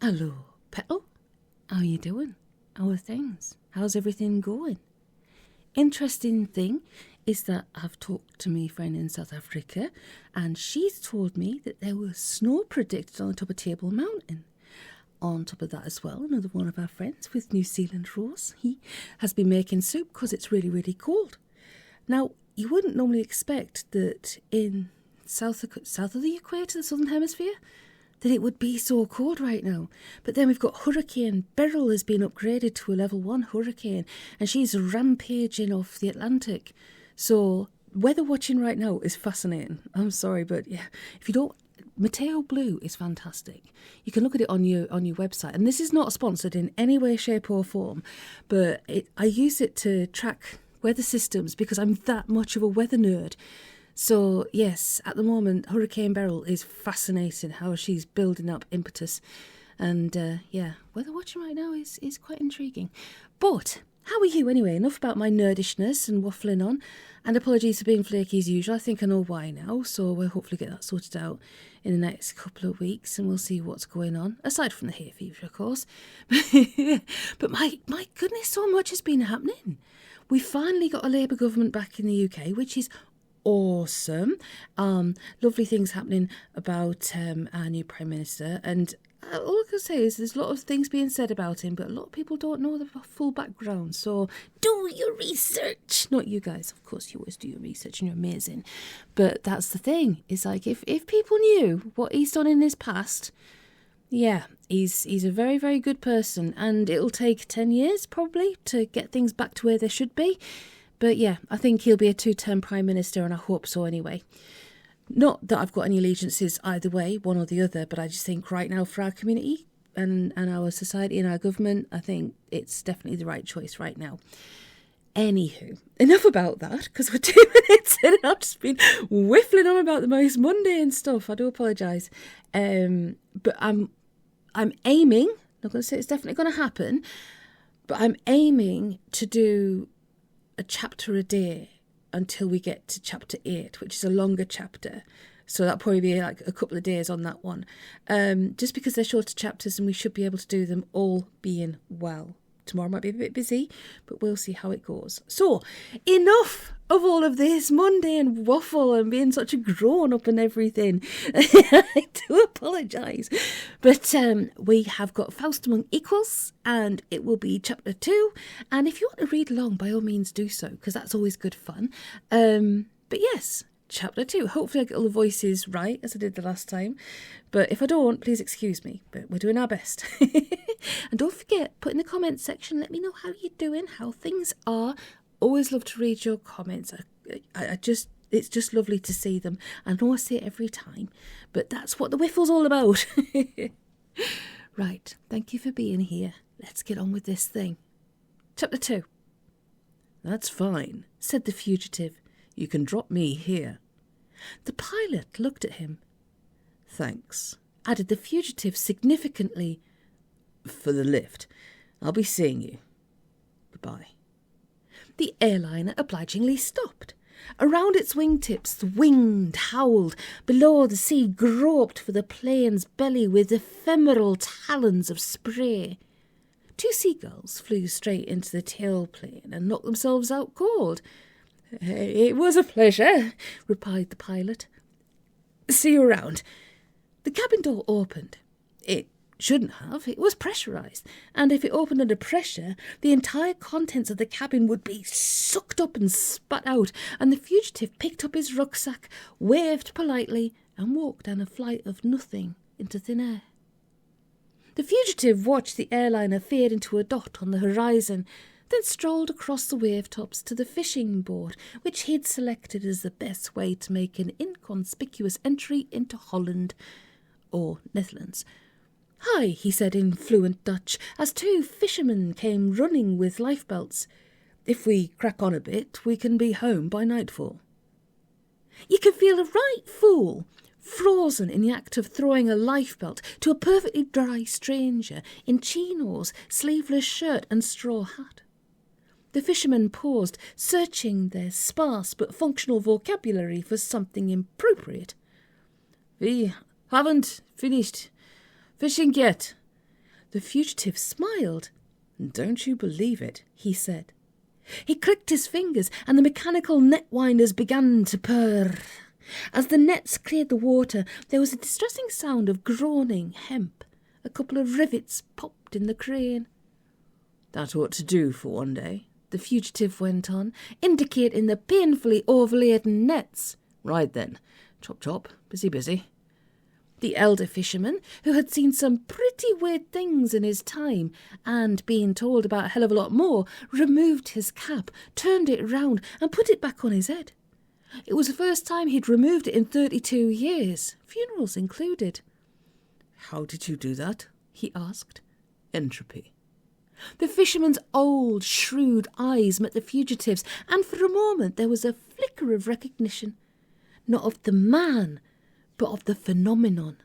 Hello, Petal. How you doing? How are things? How's everything going? Interesting thing is that I've talked to my friend in South Africa, and she's told me that there was snow predicted on the top of Table Mountain. On top of that as well, another one of our friends with New Zealand rules, he has been making soup because it's really, really cold. Now, you wouldn't normally expect that in south of the equator, the southern hemisphere, that it would be so cold right now. But then we've got Hurricane Beryl has been upgraded to a level 1 hurricane, and she's rampaging off the Atlantic. So weather watching right now is fascinating. I'm sorry, but yeah, if you don't, Mateo Blue is fantastic. You can look at it on your website, and this is not sponsored in any way, shape or form, but I use it to track weather systems because I'm that much of a weather nerd. So, yes, at the moment, Hurricane Beryl is fascinating, how she's building up impetus. And, weather watching right now is quite intriguing. But, how are you anyway? Enough about my nerdishness and waffling on. And apologies for being flaky as usual. I think I know why now, so we'll hopefully get that sorted out in the next couple of weeks, and we'll see what's going on, aside from the hay fever, of course. But my goodness, so much has been happening. We finally got a Labour government back in the UK, which is awesome. Lovely things happening about our new Prime Minister, and all I can say is there's a lot of things being said about him, but a lot of people don't know the full background, so do your research. Not you guys, of course you always do your research and you're amazing, but that's the thing. It's like if people knew what he's done in his past, yeah, he's a very, very good person, and it'll take 10 years probably to get things back to where they should be. But yeah, I think he'll be a 2-term Prime Minister, and I hope so anyway. Not that I've got any allegiances either way, one or the other, but I just think right now for our community and our society and our government, I think it's definitely the right choice right now. Anywho, enough about that, because we're 2 minutes in and I've just been whiffling on about the most mundane stuff. I do apologise. But I'm aiming, not going to say it's definitely going to happen, but I'm aiming to do a chapter a day until we get to chapter 8, which is a longer chapter. So that'll probably be like a couple of days on that one. Just because they're shorter chapters and we should be able to do them all being well. Tomorrow might be a bit busy, but we'll see how it goes. So, enough of all of this mundane waffle and being such a grown-up and everything. I do apologise. But we have got Faust Among Equals, and it will be chapter 2. And if you want to read along, by all means do so, because that's always good fun. But yes, chapter 2. Hopefully I get all the voices right, as I did the last time. But if I don't, please excuse me. But we're doing our best. And don't forget, put in the comments section, let me know how you're doing, how things are. Always love to read your comments. It's just lovely to see them. I know I say it every time, but that's what the whiffle's all about. Right, thank you for being here. Let's get on with this thing. Chapter 2. That's fine, said the fugitive. You can drop me here. The pilot looked at him. Thanks, added the fugitive significantly. For the lift. I'll be seeing you. Goodbye. The airliner obligingly stopped. Around its wingtips the wind howled. Below, the sea groped for the plane's belly with ephemeral talons of spray. 2 seagulls flew straight into the tailplane and knocked themselves out cold. It was a pleasure, replied the pilot. See you around. The cabin door opened. It shouldn't have. It was pressurised, and if it opened under pressure, the entire contents of the cabin would be sucked up and spat out, and the fugitive picked up his rucksack, waved politely, and walked down a flight of nothing into thin air. The fugitive watched the airliner fade into a dot on the horizon, then strolled across the wave-tops to the fishing boat, which he'd selected as the best way to make an inconspicuous entry into Holland or Netherlands. Hi, he said in fluent Dutch, as 2 fishermen came running with lifebelts. If we crack on a bit, we can be home by nightfall. You can feel a right fool, frozen in the act of throwing a lifebelt to a perfectly dry stranger in chinos, sleeveless shirt and straw hat. The fishermen paused, searching their sparse but functional vocabulary for something appropriate. We haven't finished fishing yet, The fugitive smiled. "Don't you believe it," he said. He clicked his fingers, and the mechanical net winders began to purr. As the nets cleared the water, there was a distressing sound of groaning hemp. A couple of rivets popped in the crane. "That ought to do for one day," the fugitive went on, indicating the painfully overladen nets. "Right then, chop chop, busy busy." The elder fisherman, who had seen some pretty weird things in his time and been told about a hell of a lot more, removed his cap, turned it round and put it back on his head. It was the first time he'd removed it in 32 years, funerals included. "How did you do that?" he asked. "Entropy." The fisherman's old, shrewd eyes met the fugitive's, and for a moment there was a flicker of recognition, not of the man, but of the phenomenon.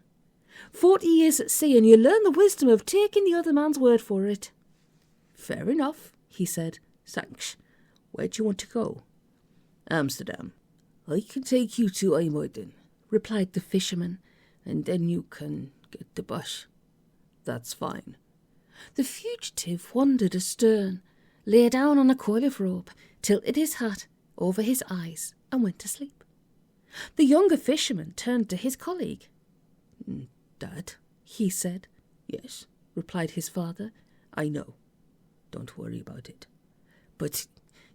40 years at sea, and you learn the wisdom of taking the other man's word for it. "Fair enough," he said. "Thanks. Where do you want to go?" "Amsterdam." "I can take you to IJmuiden," replied the fisherman, "and then you can get the bus." "That's fine." The fugitive wandered astern, lay down on a coil of rope, tilted his hat over his eyes, and went to sleep. The younger fisherman turned to his colleague. "Dad," he said. "Yes," replied his father. "I know. Don't worry about it. But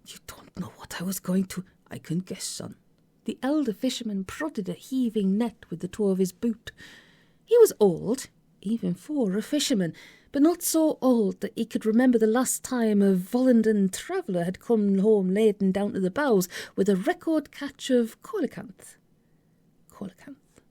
you don't know what I was going to—" "I can guess, son." The elder fisherman prodded a heaving net with the toe of his boot. He was old, even for a fisherman, but not so old that he could remember the last time a Volundan traveller had come home laden down to the bows with a record catch of coelacanth. Coelacanth,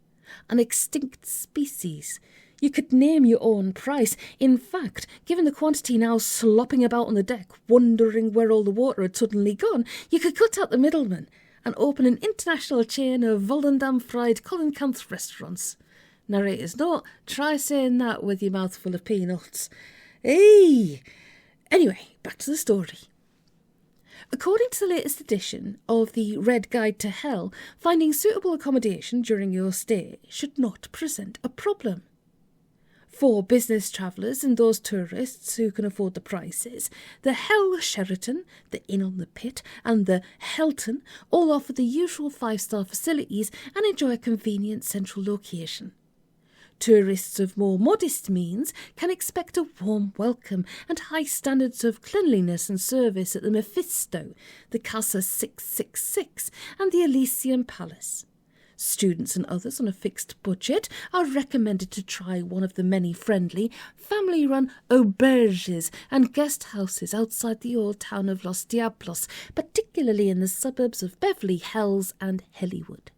an extinct species. You could name your own price. In fact, given the quantity now slopping about on the deck, wondering where all the water had suddenly gone, you could cut out the middleman and open an international chain of Volendam fried coelacanth restaurants. Narrator's note, try saying that with your mouth full of peanuts. Hey! Anyway, back to the story. According to the latest edition of the Red Guide to Hell, finding suitable accommodation during your stay should not present a problem. For business travellers and those tourists who can afford the prices, the Hell Sheraton, the Inn on the Pit, and the Helton all offer the usual 5-star facilities and enjoy a convenient central location. Tourists of more modest means can expect a warm welcome and high standards of cleanliness and service at the Mephisto, the Casa 666, and the Elysian Palace. Students and others on a fixed budget are recommended to try one of the many friendly, family-run auberges and guest houses outside the old town of Los Diablos, particularly in the suburbs of Beverly Hills and Hollywood.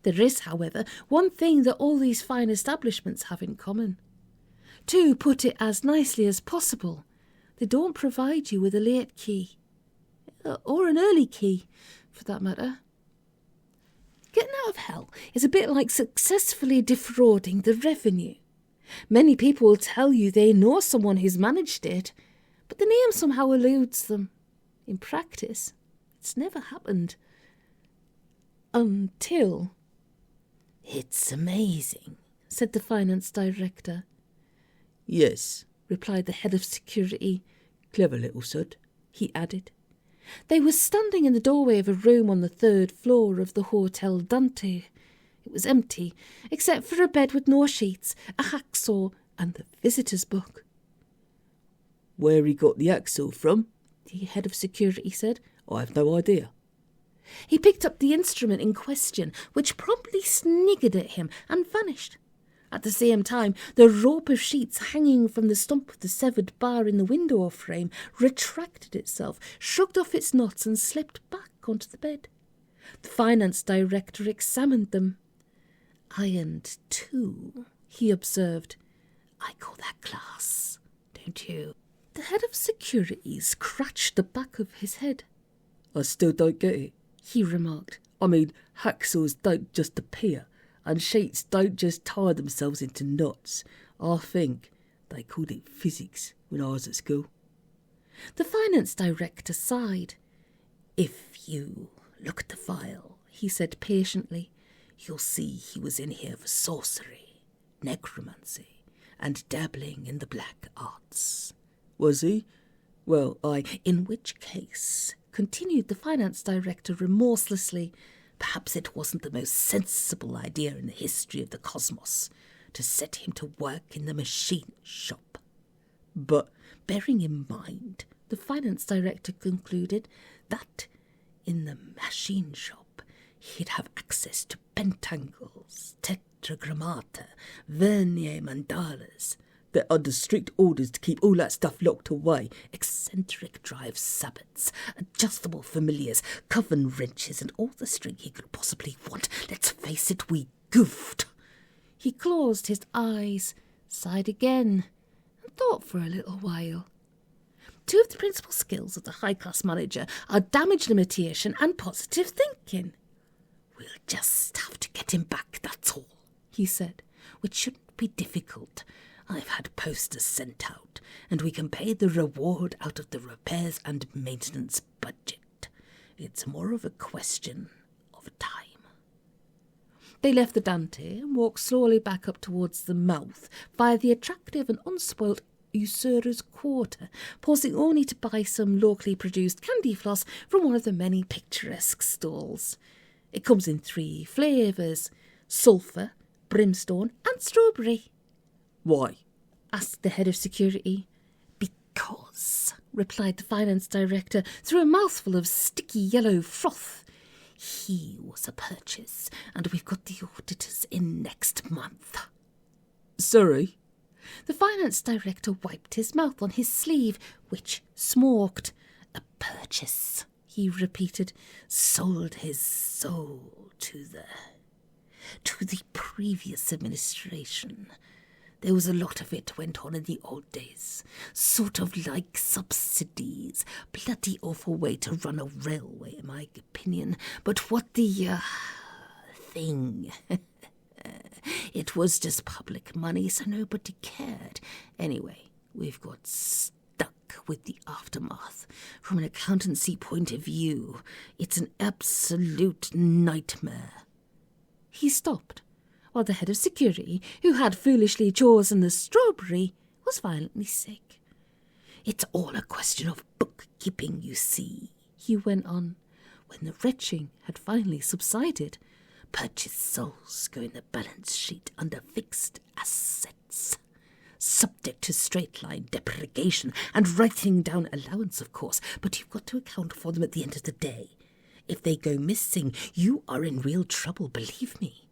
There is, however, one thing that all these fine establishments have in common. To put it as nicely as possible, they don't provide you with a late key. Or an early key, for that matter. Getting out of hell is a bit like successfully defrauding the revenue. Many people will tell you they know someone who's managed it, but the name somehow eludes them. In practice, it's never happened. Until... "It's amazing," said the finance director. "Yes," replied the head of security. "Clever little sod," he added. They were standing in the doorway of a room on the 3rd floor of the Hotel Dante. It was empty, except for a bed with no sheets, a hacksaw, and the visitor's book. "Where he got the hacksaw from?" the head of security said. "I have no idea." He picked up the instrument in question, which promptly sniggered at him and vanished. At the same time, the rope of sheets hanging from the stump of the severed bar in the window frame retracted itself, shrugged off its knots, and slipped back onto the bed. The finance director examined them. "Ironed too," he observed. "I call that class, don't you?" The head of security scratched the back of his head. "I still don't get it," he remarked. "I mean, hacksaws don't just appear, and sheets don't just tie themselves into knots. I think they called it physics when I was at school." The finance director sighed. "If you look at the file," he said patiently, "you'll see he was in here for sorcery, necromancy, and dabbling in the black arts. Was he? Well, In which case, continued the finance director remorselessly, perhaps it wasn't the most sensible idea in the history of the cosmos to set him to work in the machine shop. But bearing in mind, the finance director concluded that in the machine shop he'd have access to pentangles, tetragrammata, vernier mandalas. They're under strict orders to keep all that stuff locked away. Eccentric drive sabots, adjustable familiars, coven wrenches, and all the string he could possibly want. Let's face it, we goofed. He closed his eyes, sighed again, and thought for a little while. Two of the principal skills of the high-class manager are damage limitation and positive thinking. We'll just have to get him back, that's all, he said, which shouldn't be difficult. I've had posters sent out, and we can pay the reward out of the repairs and maintenance budget. It's more of a question of time. They left the Dante and walked slowly back up towards the mouth via the attractive and unspoilt Usurer's Quarter, pausing only to buy some locally produced candy floss from one of the many picturesque stalls. It comes in 3 flavours: sulphur, brimstone and strawberry. Why? Asked the head of security. Because, replied the finance director through a mouthful of sticky yellow froth. He was a purchase, and we've got the auditors in next month. Sorry? The finance director wiped his mouth on his sleeve, which smoked. A purchase, he repeated, sold his soul to the previous administration. There was a lot of it went on in the old days, sort of like subsidies. Bloody awful way to run a railway, in my opinion. But what the thing... It was just public money, so nobody cared. Anyway, we've got stuck with the aftermath. From an accountancy point of view, it's an absolute nightmare. He stopped, while the head of security, who had foolishly chosen the strawberry, was violently sick. It's all a question of bookkeeping, you see, he went on, when the retching had finally subsided. Purchased souls go in the balance sheet under fixed assets, subject to straight-line depreciation and writing down allowance, of course, but you've got to account for them at the end of the day. If they go missing, you are in real trouble, believe me.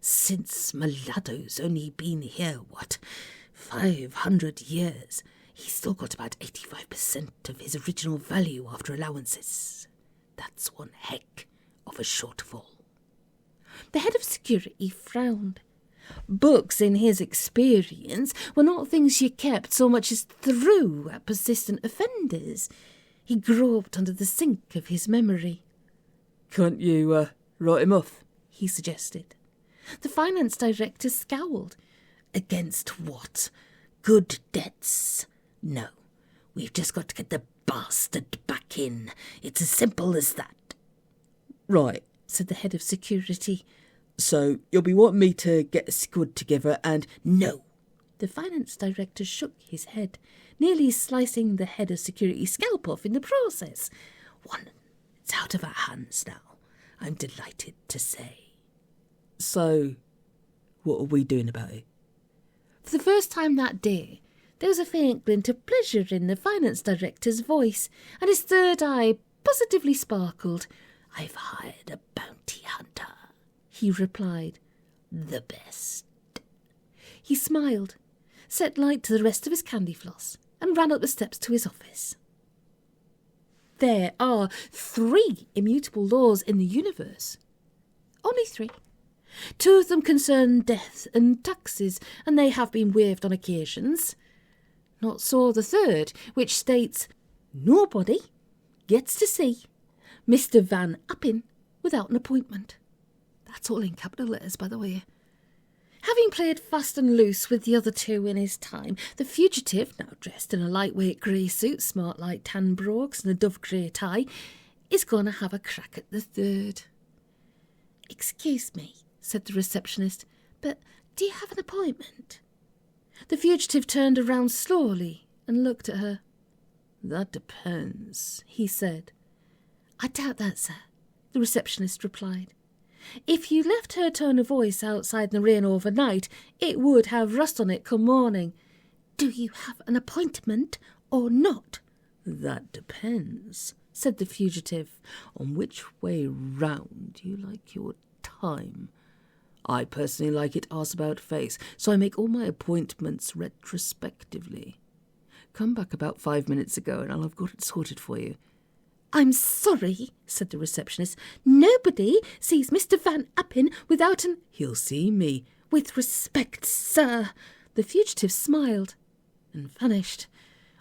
Since Malado's only been here, 500 years, he's still got about 85% of his original value after allowances. That's one heck of a shortfall. The head of security frowned. Books, in his experience, were not things you kept so much as threw at persistent offenders. He groped under the sink of his memory. Can't you write him off? He suggested. The finance director scowled. Against what? Good debts? No, we've just got to get the bastard back in. It's as simple as that. Right, said the head of security. So you'll be wanting me to get a squad together and... No. The finance director shook his head, nearly slicing the head of security's scalp off in the process. It's out of our hands now, I'm delighted to say. So, what are we doing about it? For the first time that day, there was a faint glint of pleasure in the finance director's voice, and his third eye positively sparkled. I've hired a bounty hunter, he replied. The best. He smiled, set light to the rest of his candy floss, and ran up the steps to his office. There are 3 immutable laws in the universe. Only 3. 2 of them concern death and taxes, and they have been waived on occasions. Not so the 3rd, which states, nobody gets to see Mr. Van Appin without an appointment. That's all in capital letters, by the way. Having played fast and loose with the other 2 in his time, the fugitive, now dressed in a lightweight grey suit, smart like tan brogues and a dove grey tie, is going to have a crack at the 3rd. Excuse me, said the receptionist, but do you have an appointment? The fugitive turned around slowly and looked at her. "That depends," he said. "I doubt that, sir," the receptionist replied. "If you left her tone of voice outside in the rain overnight, it would have rust on it come morning. Do you have an appointment or not?" "That depends," said the fugitive, "on which way round you like your time. I personally like it arse about face, so I make all my appointments retrospectively. Come back about 5 minutes ago and I'll have got it sorted for you." "I'm sorry," said the receptionist. "Nobody sees Mr. Van Appen without an—" "He'll see me." "With respect, sir." The fugitive smiled and vanished.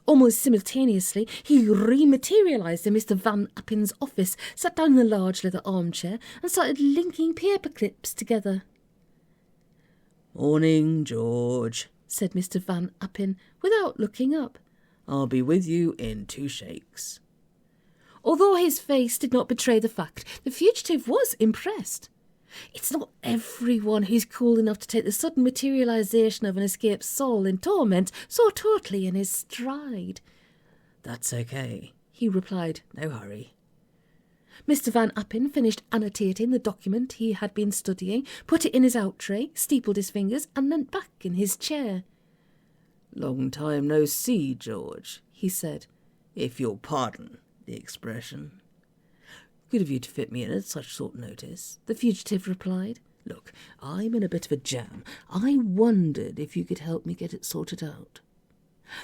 Almost simultaneously, he rematerialised in Mr. Van Appen's office, sat down in a large leather armchair and started linking paper clips together. "Morning, George," said Mr. Van Appen, without looking up. "I'll be with you in 2 shakes." Although his face did not betray the fact, the fugitive was impressed. It's not everyone who's cool enough to take the sudden materialisation of an escaped soul in torment so totally in his stride. "That's okay," he replied. "No hurry." Mr. Van Appen finished annotating the document he had been studying, put it in his out tray, steepled his fingers, and leant back in his chair. "Long time no see, George," he said, "if you'll pardon the expression." "Good of you to fit me in at such short notice," the fugitive replied. "Look, I'm in a bit of a jam. I wondered if you could help me get it sorted out."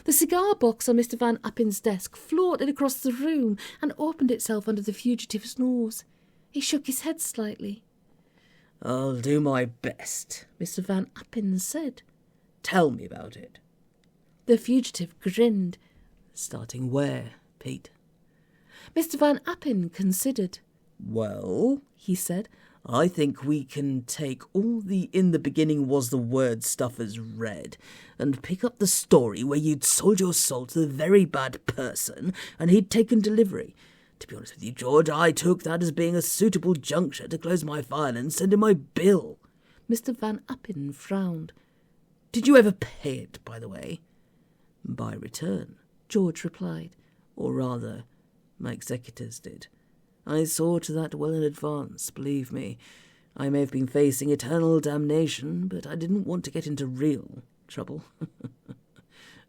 The cigar box on Mr. Van Appen's desk floated across the room and opened itself under the fugitive's nose. He shook his head slightly. "I'll do my best," Mr. Van Appen said. "Tell me about it." The fugitive grinned. "Starting where, Pete?" Mr. Van Appen considered. "Well," he said, "I think we can take all the "in the beginning was the word" stuff as read, and pick up the story where you'd sold your soul to the very bad person and he'd taken delivery. To be honest with you, George, I took that as being a suitable juncture to close my file and send in my bill." Mr. Van Appen frowned. "Did you ever pay it, by the way?" "By return," George replied. "Or rather, my executors did. I saw to that well in advance, believe me. I may have been facing eternal damnation, but I didn't want to get into real trouble."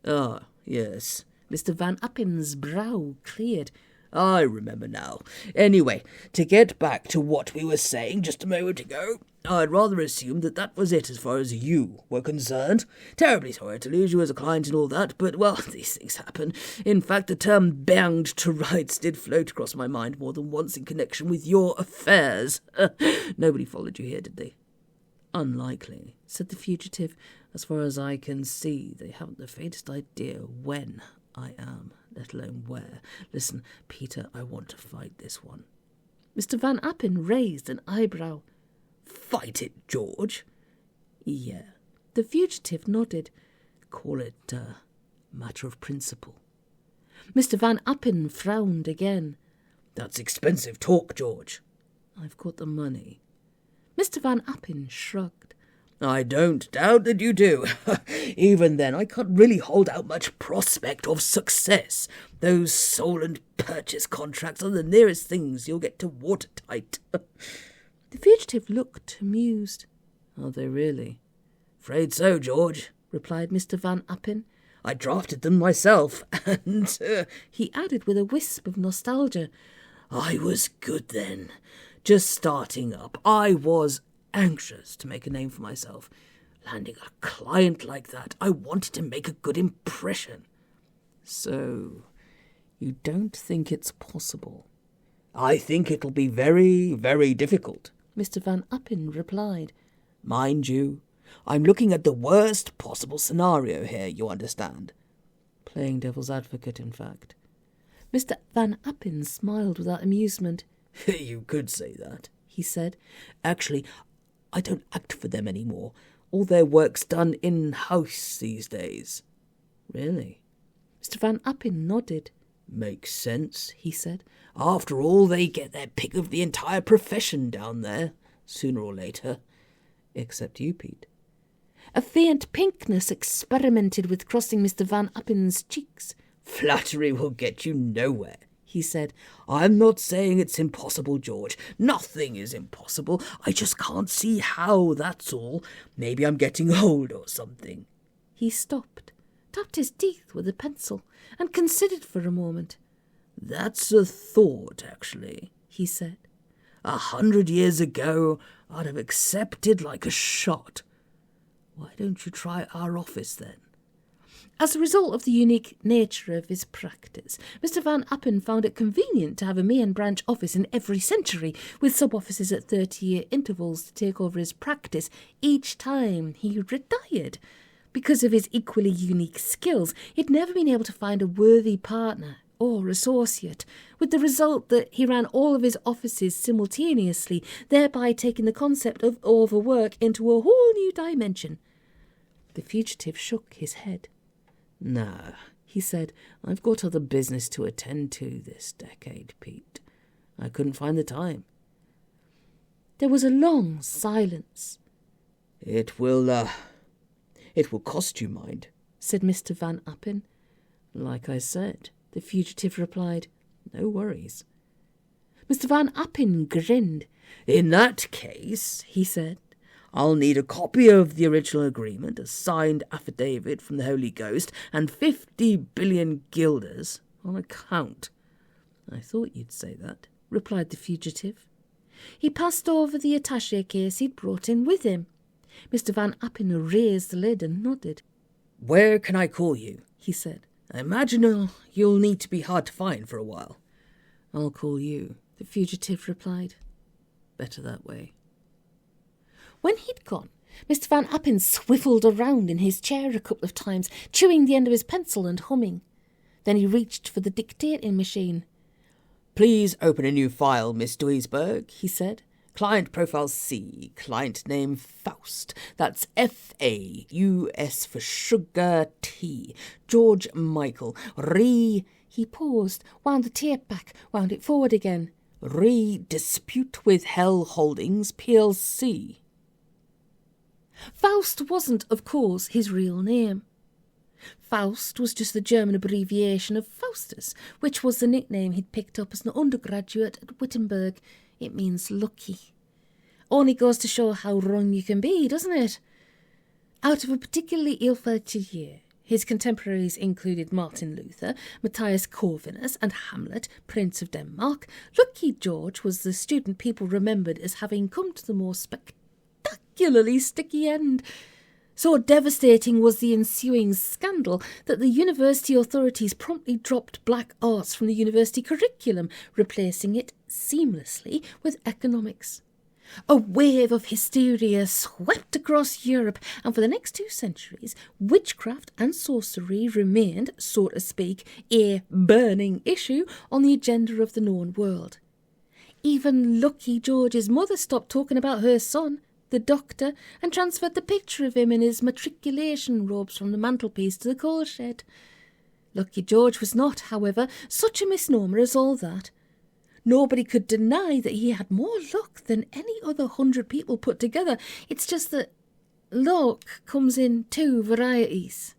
"Ah, yes." Mr. Van Appen's brow cleared. "I remember now. Anyway, to get back to what we were saying just a moment ago, I'd rather assume that was it as far as you were concerned. Terribly sorry to lose you as a client and all that, but, well, these things happen. In fact, the term banged to rights did float across my mind more than once in connection with your affairs. Nobody followed you here, did they?" "Unlikely," said the fugitive. "As far as I can see, they haven't the faintest idea when I am, let alone where. Listen, Peter, I want to fight this one." Mr. Van Appen raised an eyebrow. "Fight it, George?" "Yeah." The fugitive nodded. "Call it a matter of principle." Mr. Van Appen frowned again. "That's expensive talk, George." "I've got the money." Mr. Van Appen shrugged. "I don't doubt that you do. Even then, I can't really hold out much prospect of success. Those soul and purchase contracts are the nearest things you'll get to watertight." The fugitive looked amused. "Are they really?" "Afraid so, George," replied Mr. Van Appen. "I drafted them myself, and," he added with a wisp of nostalgia, "I was good then. Just starting up. I was anxious to make a name for myself. Landing a client like that, I wanted to make a good impression." "So, you don't think it's possible?" "I think it'll be very, very difficult," Mr. Van Appen replied. "Mind you, I'm looking at the worst possible scenario here, you understand." Playing devil's advocate, in fact. Mr. Van Appen smiled without amusement. "You could say that," he said. "Actually, I don't act for them anymore. All their work's done in-house these days." "Really?" Mr. Van Appen nodded. "Makes sense," he said. "After all, they get their pick of the entire profession down there, sooner or later. Except you, Pete." A faint pinkness experimented with crossing Mr. Van Appen's cheeks. "Flattery will get you nowhere," he said. "I'm not saying it's impossible, George. Nothing is impossible. I just can't see how, that's all. Maybe I'm getting old or something." He stopped, tapped his teeth with a pencil, and considered for a moment. "That's a thought, actually," he said. 100 years ago, I'd have accepted like a shot. Why don't you try our office then?" As a result of the unique nature of his practice, Mr. Van Appen found it convenient to have a main branch office in every century, with sub-offices at 30-year intervals to take over his practice each time he retired. Because of his equally unique skills, he'd never been able to find a worthy partner or associate, with the result that he ran all of his offices simultaneously, thereby taking the concept of overwork into a whole new dimension. The fugitive shook his head. "No," he said, "I've got other business to attend to this decade, Pete. I couldn't find the time." There was a long silence. It will cost you, mind," said Mr. Van Appen. "Like I said," the fugitive replied. "no worries." Mr. Van Appen grinned. "In that case," he said, "I'll need a copy of the original agreement, a signed affidavit from the Holy Ghost, and 50 billion guilders on account." "I thought you'd say that," replied the fugitive. He passed over the attaché case he'd brought in with him. Mr. Van Appen raised the lid and nodded. "Where can I call you?" he said. "I imagine you'll need to be hard to find for a while." "I'll call you," the fugitive replied. "Better that way." When he'd gone, Mr. Van Appen swiveled around in his chair a couple of times, chewing the end of his pencil and humming. Then he reached for the dictating machine. "Please open a new file, Miss Duisberg," he said. "Client profile C, client name Faust. That's Faus for sugar, T. George Michael, He paused, wound the tape back, wound it forward again. Dispute with Hell Holdings, PLC. Faust wasn't, of course, his real name. Faust was just the German abbreviation of Faustus, which was the nickname he'd picked up as an undergraduate at Wittenberg. It means lucky. Only goes to show how wrong you can be, doesn't it? Out of a particularly ill-fated year, his contemporaries included Martin Luther, Matthias Corvinus, and Hamlet, Prince of Denmark. Lucky George was the student people remembered as having come to the more spectacularly sticky end. So devastating was the ensuing scandal that the university authorities promptly dropped black arts from the university curriculum, replacing it seamlessly with economics. A wave of hysteria swept across Europe, and for the next 2 centuries, witchcraft and sorcery remained, so to speak, a burning issue on the agenda of the known world. Even Lucky George's mother stopped talking about her son, the doctor, and transferred the picture of him in his matriculation robes from the mantelpiece to the coal shed. Lucky George was not, however, such a misnomer as all that. Nobody could deny that he had more luck than any other 100 people put together. It's just that luck comes in 2 varieties.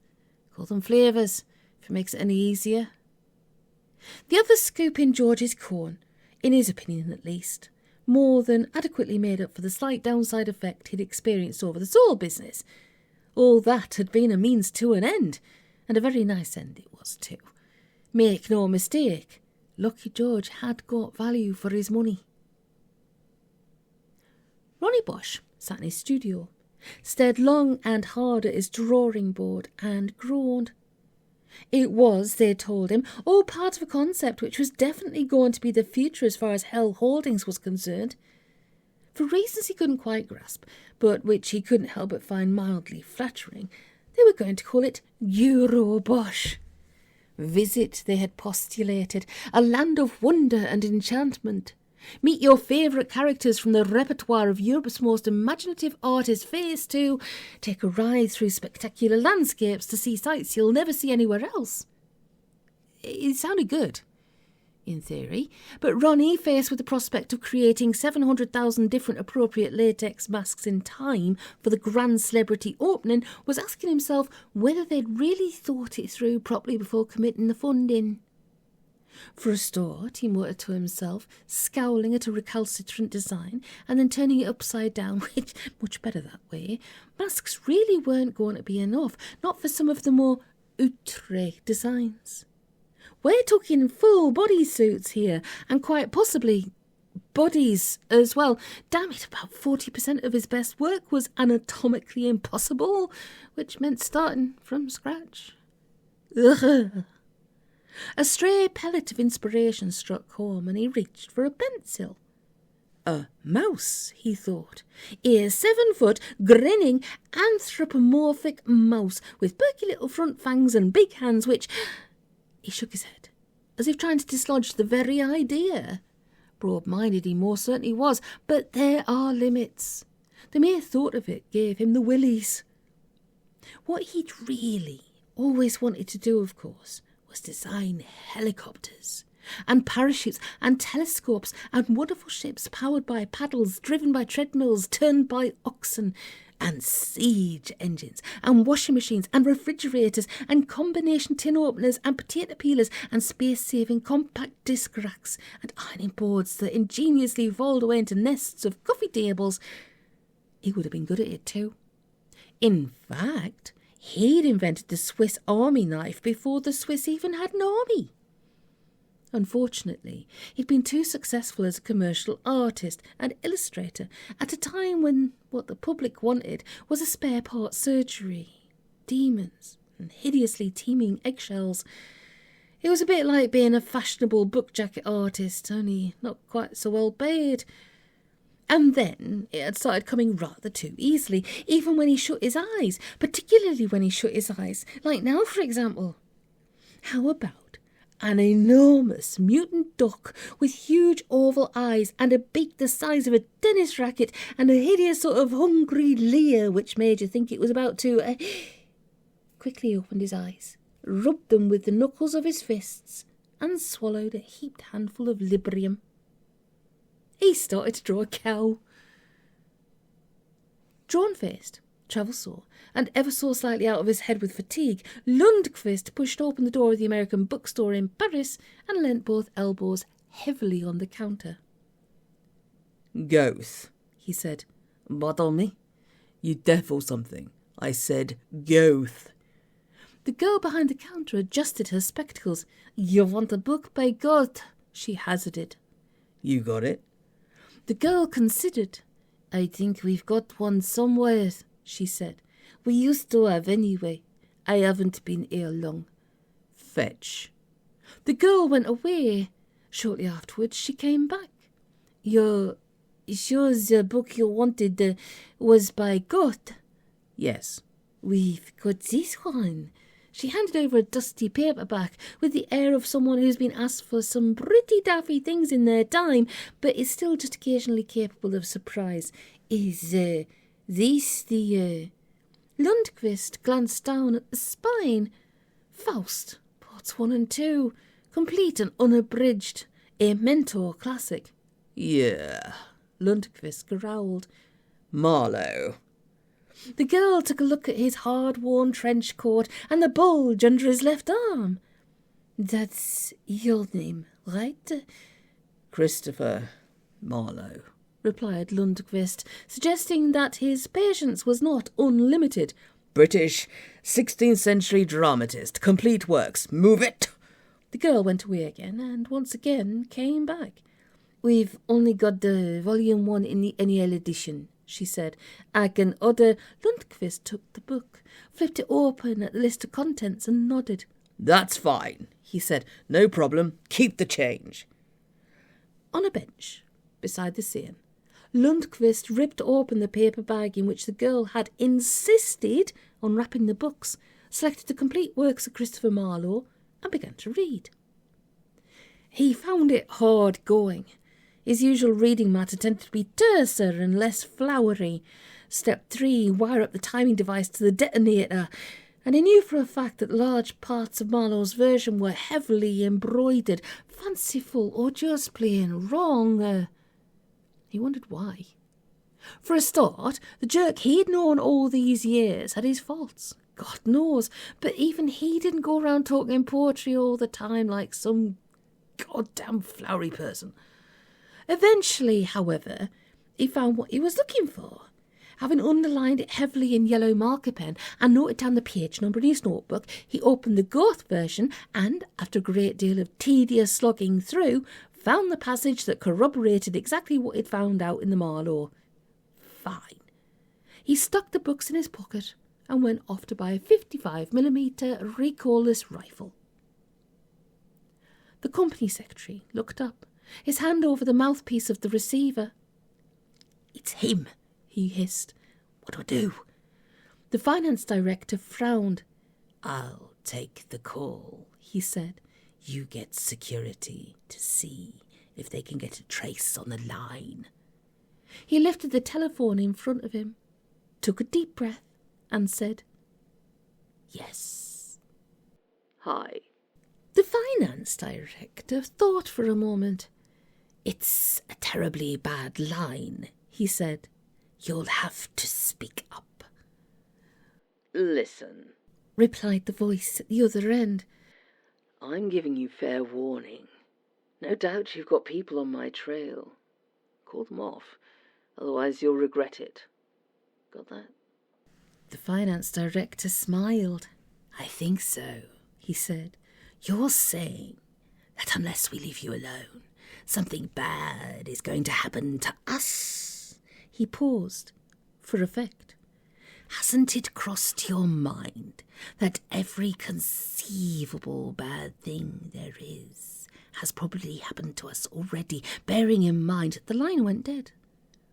Call them flavours, if it makes it any easier. The other scoop in George's corn, in his opinion at least, more than adequately made up for the slight downside effect he'd experienced over the soul business. All that had been a means to an end, and a very nice end it was too. Make no mistake, Lucky George had got value for his money. EuroBosch sat in his studio, stared long and hard at his drawing board and groaned. It was, they told him, all part of a concept which was definitely going to be the future as far as Hell Holdings was concerned. For reasons he couldn't quite grasp, but which he couldn't help but find mildly flattering, they were going to call it EuroBosch. Visit, they had postulated, a land of wonder and enchantment. Meet your favourite characters from the repertoire of Europe's most imaginative artist. Phase 2, take a ride through spectacular landscapes to see sights you'll never see anywhere else. It sounded good. in theory, but Ronnie, faced with the prospect of creating 700,000 different appropriate latex masks in time for the grand celebrity opening, was asking himself whether they'd really thought it through properly before committing the funding. For a start, he muttered to himself, scowling at a recalcitrant design and then turning it upside down, which, much better that way. Masks really weren't going to be enough, not for some of the more outre designs. We're talking full bodysuits here, and quite possibly bodies as well. Damn it, about 40% of his best work was anatomically impossible, which meant starting from scratch. Ugh. A stray pellet of inspiration struck home, and he reached for a pencil. A mouse, he thought. A 7-foot, grinning, anthropomorphic mouse with perky little front fangs and big hands which... He shook his head, as if trying to dislodge the very idea. Broad-minded he most certainly was, but there are limits. The mere thought of it gave him the willies. What he'd really always wanted to do, of course, was design helicopters and parachutes and telescopes and wonderful ships powered by paddles, driven by treadmills, turned by oxen, and siege engines and washing machines and refrigerators and combination tin openers and potato peelers and space-saving compact disc racks and ironing boards that ingeniously fold away into nests of coffee tables. He would have been good at it too. In fact, he'd invented the Swiss Army knife before the Swiss even had an army. Unfortunately, he'd been too successful as a commercial artist and illustrator at a time when what the public wanted was a spare part surgery, demons, and hideously teeming eggshells. It was a bit like being a fashionable book jacket artist, only not quite so well paid. And then it had started coming rather too easily, even when he shut his eyes, particularly when he shut his eyes, like now, for example. How about an enormous mutant duck with huge oval eyes and a beak the size of a tennis racket and a hideous sort of hungry leer which made you think it was about to... Quickly opened his eyes, rubbed them with the knuckles of his fists, and swallowed a heaped handful of Librium. He started to draw a cow. Drawn-faced, travel-sore, and ever so slightly out of his head with fatigue, Lundqvist pushed open the door of the American bookstore in Paris and leant both elbows heavily on the counter. Goth, he said. Bottle me? You deaf or something? I said Goth. The girl behind the counter adjusted her spectacles. You want a book by Goethe? She hazarded. You got it? The girl considered. I think we've got one somewhere, she said. We used to have anyway. I haven't been here long. Fetch. The girl went away. Shortly afterwards she came back. You're sure the book you wanted was by Goethe? Yes. We've got this one. She handed over a dusty paperback with the air of someone who's been asked for some pretty daffy things in their time, but is still just occasionally capable of surprise. Is this the... Lundqvist glanced down at the spine. Faust, parts 1 and 2, complete and unabridged, a Mentor classic. Yeah, Lundqvist growled. Marlowe. The girl took a look at his hard-worn trench coat and the bulge under his left arm. That's your name, right? Christopher Marlowe, replied Lundqvist, suggesting that his patience was not unlimited. British 16th century dramatist, complete works, move it! The girl went away again and once again came back. We've only got the volume 1 in the NEL edition, she said. I can order... Lundqvist took the book, flipped it open at the list of contents and nodded. That's fine, he said. No problem. Keep the change. On a bench beside the Seine, Lundqvist ripped open the paper bag in which the girl had insisted on wrapping the books, selected the complete works of Christopher Marlowe, and began to read. He found it hard going. His usual reading matter tended to be terser and less flowery. Step 3, wire up the timing device to the detonator. and he knew for a fact that large parts of Marlowe's version were heavily embroidered, fanciful, or just plain wrong. He wondered why. For a start, the jerk he'd known all these years had his faults, God knows, but even he didn't go around talking poetry all the time like some goddamn flowery person. Eventually, however, he found what he was looking for. Having underlined it heavily in yellow marker pen and noted down the page number in his notebook, he opened the Goth version and, after a great deal of tedious slogging through, found the passage that corroborated exactly what he'd found out in the Marlowe. Fine. He stuck the books in his pocket and went off to buy a 55mm recoilless rifle. The company secretary looked up, his hand over the mouthpiece of the receiver. "It's him," he hissed. "What do I do?" The finance director frowned. "I'll take the call," he said. "You get security to see if they can get a trace on the line." He lifted the telephone in front of him, took a deep breath, and said, "Yes." "Hi." The finance director thought for a moment. "It's a terribly bad line," he said. "You'll have to speak up." "Listen," replied the voice at the other end. "I'm giving you fair warning. No doubt you've got people on my trail. Call them off, otherwise you'll regret it. Got that?" The finance director smiled. "I think so," he said. "You're saying that unless we leave you alone, something bad is going to happen to us?" He paused, for effect. "Hasn't it crossed your mind that every conceivable bad thing there is has probably happened to us already, bearing in mind that the line went dead?"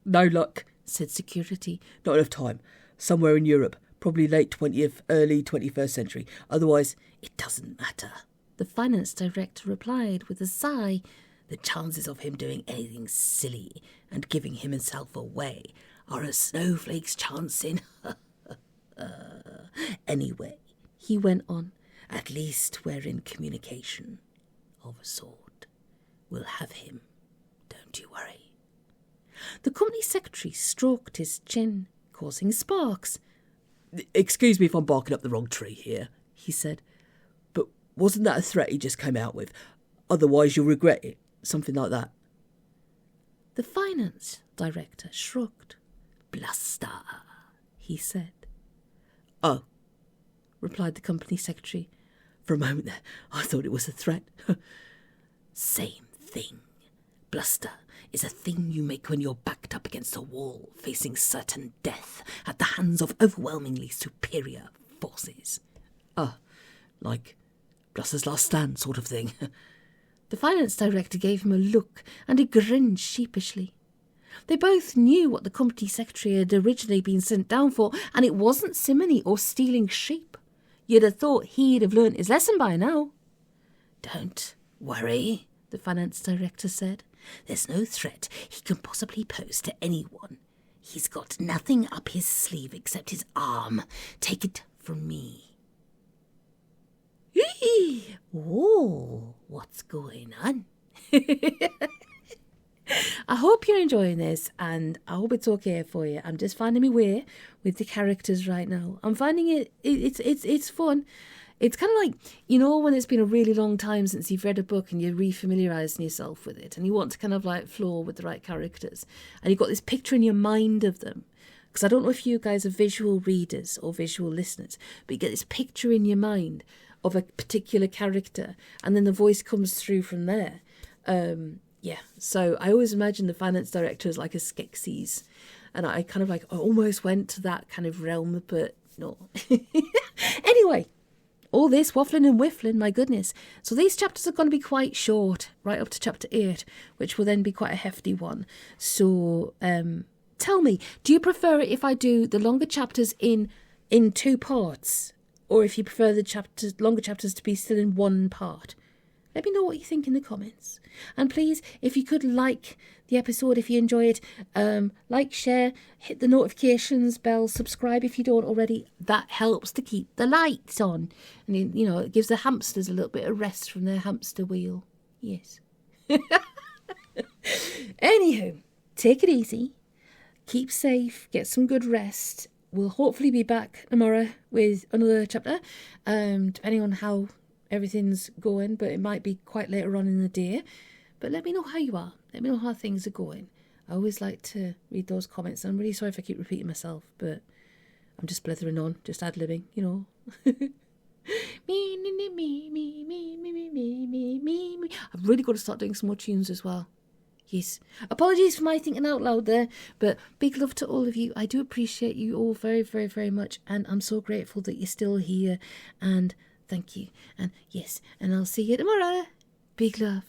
"No luck," said security. "Not enough time. Somewhere in Europe, probably late 20th, early 21st century. Otherwise, "It doesn't matter," the finance director replied with a sigh. "The chances of him doing anything silly and giving himself away are a snowflake's chance in..." "Anyway," he went on, "at least we're in communication of a sort. We'll have him, don't you worry." The company secretary stroked his chin, causing sparks. "Excuse me if I'm barking up the wrong tree here," he said, "but wasn't that a threat he just came out with? Otherwise you'll regret it. Something like that." The finance director shrugged. "Bluster," he said. "Oh," replied the company secretary. For a moment there, I thought it was a threat. "Same thing. Bluster is a thing you make when you're backed up against a wall, facing certain death at the hands of overwhelmingly superior forces." Like Bluster's last stand sort of thing. The finance director gave him a look, and he grinned sheepishly. They both knew what the company secretary had originally been sent down for, and it wasn't simony or stealing sheep. You'd have thought he'd have learnt his lesson by now. "Don't worry," the finance director said. "There's no threat he can possibly pose to anyone. He's got nothing up his sleeve except his arm. Take it from me." "Oh, what's going on?" I hope you're enjoying this, and I hope it's okay for you. I'm just finding my way with the characters right now. I'm finding it's fun. It's kind of like, you know, when it's been a really long time since you've read a book and you're refamiliarising yourself with it, and you want to kind of like flow with the right characters, and you've got this picture in your mind of them. Because I don't know if you guys are visual readers or visual listeners, but you get this picture in your mind of a particular character, and then the voice comes through from there. Yeah, so I always imagine the finance director as like a Skeksis, and I kind of like almost went to that kind of realm, but no. Anyway, all this waffling and whiffling, my goodness. So these chapters are going to be quite short, right up to chapter 8, which will then be quite a hefty one. So tell me, do you prefer it if I do the longer chapters in 2 parts, or if you prefer the longer chapters to be still in 1 part? Let me know what you think in the comments. And please, if you could like the episode, if you enjoy it, like, share, hit the notifications bell, subscribe if you don't already. That helps to keep the lights on. And, you know, it gives the hamsters a little bit of rest from their hamster wheel. Yes. Anywho, take it easy. Keep safe. Get some good rest. We'll hopefully be back tomorrow with another chapter, depending on how everything's going, but it might be quite later on in the day. But let me know how you are. Let me know how things are going. I always like to read those comments. I'm really sorry if I keep repeating myself, but I'm just blithering on, just ad-libbing, you know. Me. I've really got to start doing some more tunes as well. Yes. Apologies for my thinking out loud there, but big love to all of you. I do appreciate you all very, very, very much, and I'm so grateful that you're still here, and thank you. And yes, and I'll see you tomorrow. Big love.